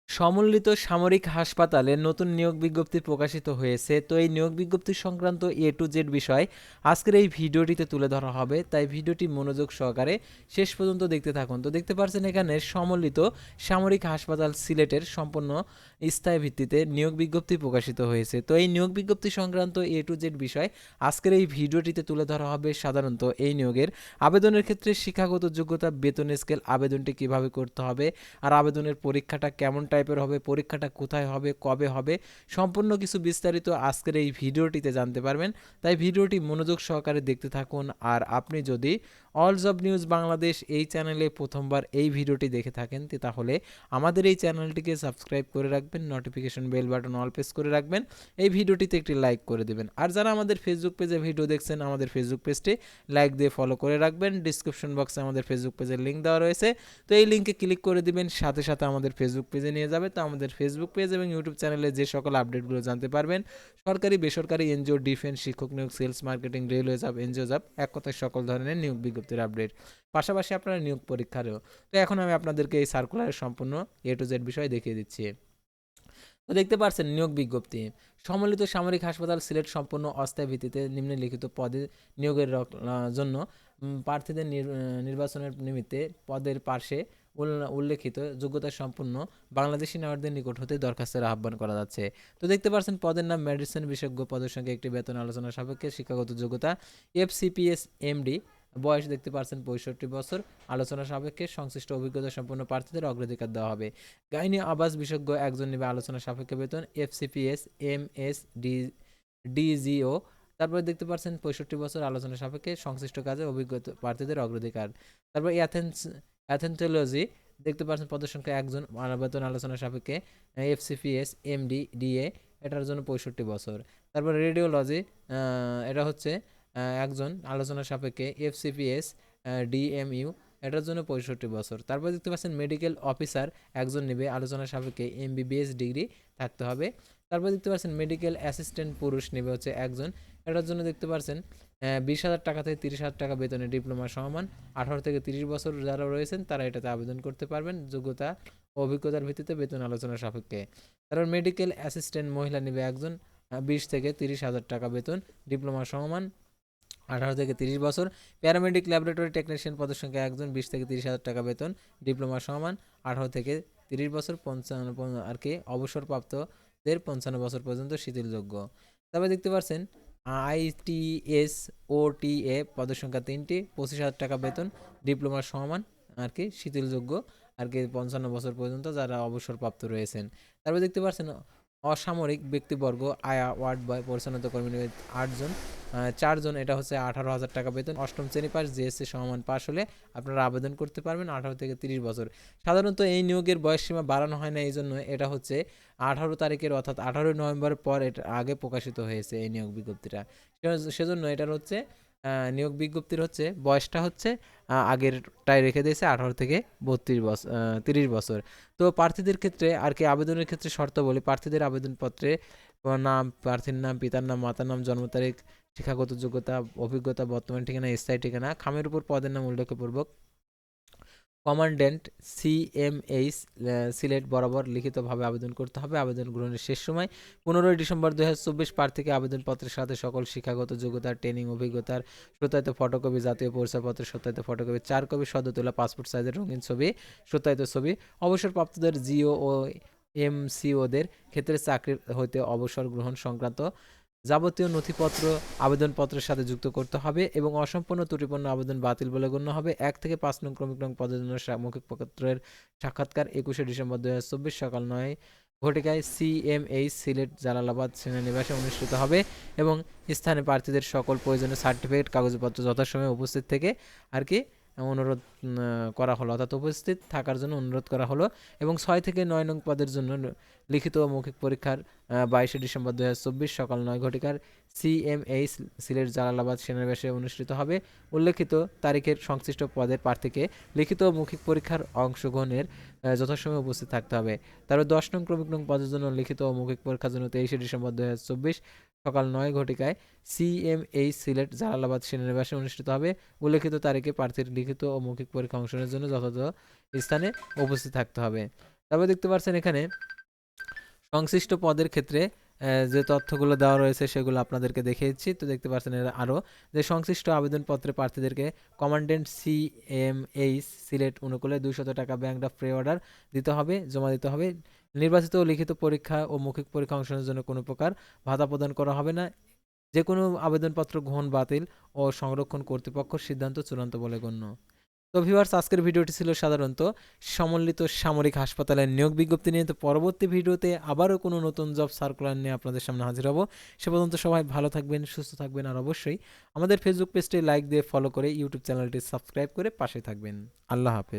সমন্বিত সামরিক হাসপাতালে নতুন নিয়োগ বিজ্ঞপ্তি প্রকাশিত হয়েছে। তো এই নিয়োগ বিজ্ঞপ্তি সংক্রান্ত এ টু জেড বিষয় আজকের এই ভিডিওটিতে তুলে ধরা হবে, তাই ভিডিওটি মনোযোগ সহকারে শেষ পর্যন্ত দেখতে থাকুন। তো দেখতে পাচ্ছেন এখানে সমন্বিত সামরিক হাসপাতাল সিলেটের সম্পূর্ণ স্থায়ী ভিত্তিতে নিয়োগ বিজ্ঞপ্তি প্রকাশিত হয়েছে। তো এই নিয়োগ বিজ্ঞপ্তি সংক্রান্ত এ টু জেড বিষয় আজকের এই ভিডিওটিতে তুলে ধরা হবে। সাধারণত এই নিয়োগের আবেদনের ক্ষেত্রে শিক্ষাগত যোগ্যতা, বেতন স্কেল, আবেদনটি কিভাবে করতে হবে, আর আবেদনের পরীক্ষাটা কেমন টাইপের হবে, পরীক্ষাটা কোথায় হবে, কবে হবে, সম্পূর্ণ কিছু বিস্তারিত আজকের এই ভিডিওটিতে জানতে পারবেন। তাই ভিডিওটি মনোযোগ সহকারে দেখতে থাকুন। আর আপনি যদি অল জব নিউজ বাংলাদেশ এই চ্যানেলে প্রথমবার এই ভিডিওটি দেখে থাকেন তাহলে আমাদের এই চ্যানেলটিকে সাবস্ক্রাইব করে রাখবেন, notification bell button all press করে রাখবেন, এই ভিডিওটিতে একটি লাইক করে দেবেন। আর যারা আমাদের ফেসবুক পেজে ভিডিও দেখছেন, আমাদের ফেসবুক পেজটি লাইক দিয়ে ফলো করে রাখবেন। ডিসক্রিপশন বক্সে আমাদের ফেসবুক পেজের লিঙ্ক দেওয়া রয়েছে, তো এই লিঙ্কে ক্লিক করে দিবেন, সাথে সাথে আমাদের ফেসবুক পেজে নিয়ে যাবে। তো আমাদের ফেসবুক পেজ এবং ইউটিউব চ্যানেলে যে সকল আপডেটগুলো জানতে পারবেন, সরকারি, বেসরকারি, এনজিও, ডিফেন্স, শিক্ষক নিয়োগ, sales, marketing, railway job, NGO job, এক কথায় সকল ধরনের নিয়োগ বিজ্ঞপ্তির আপডেট, পাশাপাশি আপনারা নিয়োগ পরীক্ষারও। তো এখন আমি আপনাদেরকে এই সার্কুলারের সম্পূর্ণ এ টু জেড বিষয় দেখিয়ে দিচ্ছি। তো দেখতে পাচ্ছেন নিয়োগ বিজ্ঞপ্তি। সম্মিলিত সামরিক হাসপাতাল সিলেট সম্পূর্ণ অস্থায়ী ভিত্তিতে নিম্নলিখিত পদে নিয়োগের জন্য প্রার্থীদের নির্বাচনের নিমিত্তে পদের পাশে উল্লেখিত যোগ্যতা সম্পন্ন বাংলাদেশি নাগরিকদের নিকট হতে দরখাস্তের আহ্বান করা যাচ্ছে। তো দেখতে পাচ্ছেন পদের নাম মেডিসিন বিশেষজ্ঞ, পদের সংখ্যা একটি, বেতন আলোচনা সাপেক্ষে, শিক্ষাগত যোগ্যতা এফসিপিএস এমডি, বয়স দেখতে পাচ্ছেন 65 বছর, আলোচনা সাপেক্ষে সংশ্লিষ্ট অভিজ্ঞতা সম্পন্ন প্রার্থীদের অগ্রাধিকার দেওয়া হবে। গাইনি আবাস বিশেষজ্ঞ একজন নেবে, আলোচনা সাপেক্ষে, বেতন এফসিপিএস এমএস ডিজিও, তারপরে দেখতে পাচ্ছেন 65 বছর, আলোচনা সাপেক্ষে সংশ্লিষ্ট কাজে অভিজ্ঞতা প্রার্থীদের অগ্রাধিকার। তারপর অ্যাথেন্থোলজি দেখতে পাচ্ছেন পদের সংখ্যা একজন, বেতন আলোচনা সাপেক্ষে এফসিপিএস এমডি ডিএ, এটার জন্য 65 বছর। তারপর রেডিওলজি, এটা হচ্ছে একজন, আলোচনা সাপেক্ষে এফসিপিএস ডিএমইউ, এটার জন্য 65 বছর। তারপর দেখতে পাচ্ছেন মেডিকেল অফিসার একজন নেবে, আলোচনা সাপেক্ষে এমবিবিএস ডিগ্রি থাকতে হবে। তারপর দেখতে পাচ্ছেন মেডিকেল অ্যাসিস্ট্যান্ট পুরুষ নেবে হচ্ছে একজন, এটার জন্য দেখতে পাচ্ছেন 20,000 টাকা থেকে 30,000 টাকা বেতনে ডিপ্লোমা সমান, 18 থেকে 30 বছর যারা রয়েছেন তারা এটাতে আবেদন করতে পারবেন, যোগ্যতা ও অভিজ্ঞতার ভিত্তিতে বেতন আলোচনা সাপেক্ষে। তারপর মেডিকেল অ্যাসিস্ট্যান্ট মহিলা নেবে একজন, 20 থেকে 30,000 টাকা বেতন, ডিপ্লোমা সমান, 18 থেকে 30 বছর। প্যারামেডিক ল্যাবরেটরি টেকনিশিয়ান পদের সংখ্যা একজন, 20 থেকে 30,000 টাকা বেতন, ডিপ্লোমা সমান, 18 থেকে 30 বছর, 55 আর কি অবসরপ্রাপ্তদের 55 বছর পর্যন্ত শিথিলযোগ্য। তারপরে দেখতে পাচ্ছেন আইটিএস ওটিএ পদের সংখ্যা 3টি, 25,000 টাকা বেতন, ডিপ্লোমা সমান আর কি শিথিলযোগ্য আর কি 55 বছর পর্যন্ত যারা অবসরপ্রাপ্ত রয়েছেন। তারপরে দেখতে পাচ্ছেন অসামরিক ব্যক্তিবর্গ আয়া ওয়ার্ড বয় পরিচ্ছন্নতা কর্মী 8 জন, 4 জন, এটা হচ্ছে 18,000 টাকা বেতন, অষ্টম শ্রেণী পাস, জিএসসি সমমান পাস হলে আপনারা আবেদন করতে পারবেন, 18 থেকে 30 বছর। সাধারণত এই নিয়োগের বয়সসীমা বাড়ানো হয় না, এই জন্য এটা হচ্ছে 18 তারিখের অর্থাৎ 18 নভেম্বর পর এটা আগে প্রকাশিত হয়েছে এই নিয়োগ বিজ্ঞপ্তিটা। সেজন্য এটার হচ্ছে নিয়োগ বিজ্ঞপ্তির হচ্ছে বয়সটা হচ্ছে আগেরটাই রেখে দিয়েছে 18 থেকে 32 বছর, 30 বছর। তো প্রার্থীদের ক্ষেত্রে আর কি আবেদনের ক্ষেত্রে শর্ত বলি, প্রার্থীদের আবেদনপত্রে নাম, প্রার্থীর নাম, পিতার নাম, মাতার নাম, জন্ম তারিখ, শিক্ষাগত যোগ্যতা, অভিজ্ঞতা, বর্তমান ঠিকানা, স্থায়ী ঠিকানা, খামের উপর পদের নাম উল্লেখপূর্বক কমান্ড্যান্ট সিএমএইচ সিলেট বরাবর লিখিতভাবে আবেদন করতে হবে। আবেদন গ্রহণের শেষ সময় 15 ডিসেম্বর 2024। প্রার্থীকে আবেদনপত্রের সাথে সকল শিক্ষাগত যোগ্যতার, ট্রেনিং, অভিজ্ঞতার সত্যায়িত ফটোকপি, জাতীয় পরিচয়পত্রের সত্যায়িত ফটোকপি 4 কপি, সদ্য তোলা পাসপোর্ট সাইজের রঙিন ছবি, সত্যায়িত ছবি, অবসরপ্রাপ্তদের জিও ও এমসিওদের ক্ষেত্রে চাকরি হইতে অবসর গ্রহণ সংক্রান্ত যাবতীয় নথিপত্র আবেদনপত্রের সাথে যুক্ত করতে হবে এবং অসম্পূর্ণ ত্রুটিপূর্ণ আবেদন বাতিল বলে গণ্য হবে। 1 থেকে 5 নং ক্রমিক নং পদের জন্য মৌখিক পত্রের সাক্ষাৎকার 21 ডিসেম্বর 2024 সকাল 9 ঘটিকায় সিএমএইচ সিলেট জালালাবাদ সেনানিবাসে অনুষ্ঠিত হবে এবং স্থানে প্রার্থীদের সকল প্রয়োজনীয় সার্টিফিকেট, কাগজপত্র যথাসময়ে উপস্থিত থেকে আর কি অনুরোধ করা হলো, অর্থাৎ উপস্থিত থাকার জন্য অনুরোধ করা হলো। এবং 6 থেকে 9 নং পদের জন্য লিখিত ও মৌখিক পরীক্ষার 22 ডিসেম্বর 2024 সকাল 9 ঘটিকার সিএমএইচ সিলেট জালালাবাদ সেনানিবাসে অনুষ্ঠিত হবে। উল্লেখিত তারিখের সংশ্লিষ্ট পদের প্রার্থীকে লিখিত ও মৌখিক পরীক্ষার অংশগ্রহণের যথাসময়ে উপস্থিত থাকতে হবে। তারপর 10 নং ক্রমিক নং পদের জন্য লিখিত ও মৌখিক পরীক্ষার জন্য 23 ডিসেম্বর 2024 সকাল 9 ঘটিকায় সিএমএইচ সিলেট জালালাবাদ সেনানিবাসে অনুষ্ঠিত হবে। উল্লেখিত তারিখে প্রার্থীর লিখিত ও মৌখিক পরীক্ষা অংশগ্রহণের জন্য যথাযথ স্থানে উপস্থিত থাকতে হবে। তারপর দেখতে পাচ্ছেন এখানে সংশ্লিষ্ট পদের ক্ষেত্রে যে তথ্যগুলো দেওয়া রয়েছে সেগুলো আপনাদেরকে দেখিয়েছি। তো দেখতে পাচ্ছেন এর আরও যে সংশ্লিষ্ট আবেদনপত্রে প্রার্থীদেরকে কমান্ডেন্ট সিএমএইচ সিলেট অনুকূলে 200 টাকা ব্যাংক ড্রাফট প্রি অর্ডার দিতে হবে, জমা দিতে হবে। নির্বাচিত ও লিখিত পরীক্ষা ও মৌখিক পরীক্ষা অংশগ্রহণের জন্য কোনো প্রকার ভাতা প্রদান করা হবে না। যে কোনো আবেদনপত্র গ্রহণ, বাতিল ও সংরক্ষণ কর্তৃপক্ষ সিদ্ধান্ত চূড়ান্ত বলে গণ্য। তো ভিউয়ার্স, আজকের ভিডিওটি ছিল সাধারণত সমন্বিত সামরিক হাসপাতালের নিয়োগ বিজ্ঞপ্তি নিয়ে। তো পরবর্তী ভিডিওতে আবারও কোনো নতুন জব সার্কুলার নিয়ে আপনাদের সামনে হাজির হব। সে পর্যন্ত সবাই ভালো থাকবেন, সুস্থ থাকবেন, আর অবশ্যই আমাদের ফেসবুক পেজটি লাইক দিয়ে ফলো করে ইউটিউব চ্যানেলটি সাবস্ক্রাইব করে পাশে থাকবেন। আল্লাহ হাফেজ।